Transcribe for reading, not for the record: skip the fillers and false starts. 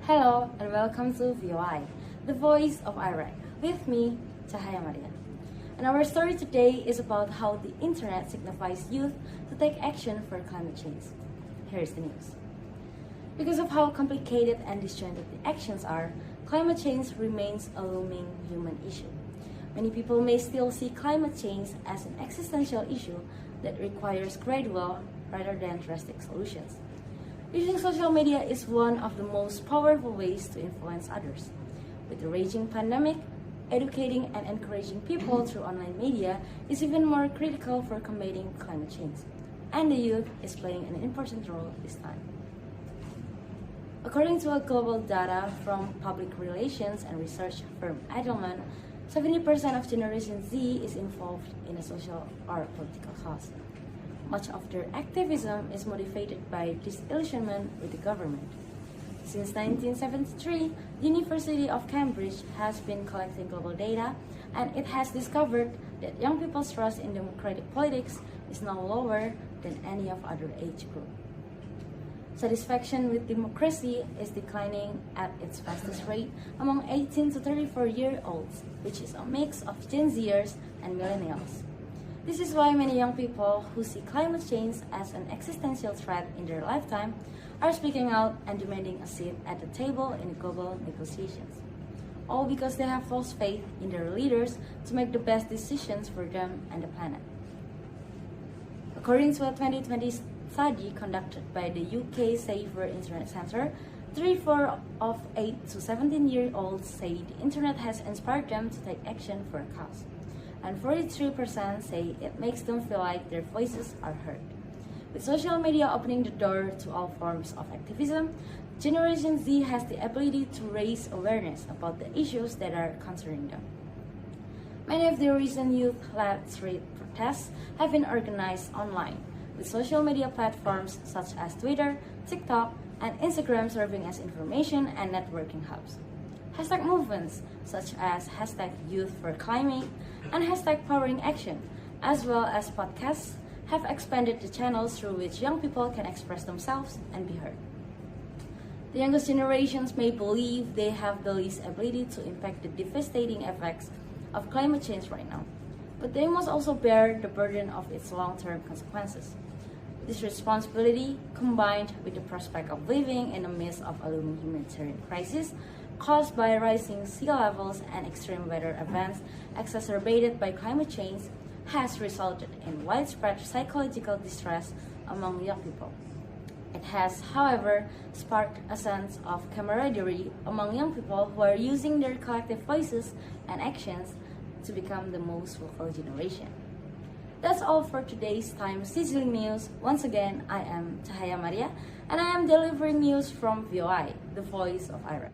Hello and welcome to VOI, the voice of IREC, with me, Cahaya. And our story today is about how the internet signifies youth to take action for climate change. Here is the news. Because of how complicated and disjointed the actions are, climate change remains a looming human issue. Many people may still see climate change as an existential issue that requires gradual rather than drastic solutions. Using social media is one of the most powerful ways to influence others. With the raging pandemic, educating and encouraging people through online media is even more critical for combating climate change, and the youth is playing an important role this time. According to a global data from public relations and research firm Edelman, 70% of Generation Z is involved in a social or political cause. Much of their activism is motivated by disillusionment with the government. Since 1973, the University of Cambridge has been collecting global data, and it has discovered that young people's trust in democratic politics is now lower than any of other age group. Satisfaction with democracy is declining at its fastest rate among 18 to 34-year-olds, which is a mix of Gen Zers and millennials. This is why many young people who see climate change as an existential threat in their lifetime are speaking out and demanding a seat at the table in global negotiations. All because they have lost faith in their leaders to make the best decisions for them and the planet. According to a 2020 study conducted by the UK Safer Internet Centre, 3/4 of 8 to 17-year-olds say the internet has inspired them to take action for a cause, and 43% say it makes them feel like their voices are heard. With social media opening the door to all forms of activism, Generation Z has the ability to raise awareness about the issues that are concerning them. Many of the recent youth-led street protests have been organized online, with social media platforms such as Twitter, TikTok, and Instagram serving as information and networking hubs. Hashtag movements such as hashtag Youth for Climate and hashtag Powering Action, as well as podcasts, have expanded the channels through which young people can express themselves and be heard. The youngest generations may believe they have the least ability to impact the devastating effects of climate change right now, but they must also bear the burden of its long-term consequences. This responsibility, combined with the prospect of living in the midst of a looming humanitarian crisis caused by rising sea levels and extreme weather events exacerbated by climate change, has resulted in widespread psychological distress among young people. It has, however, sparked a sense of camaraderie among young people who are using their collective voices and actions to become the most vocal generation. That's all for today's time-sizzling news. Once again, I am Cahaya, and I am delivering news from VOI, the voice of IREC.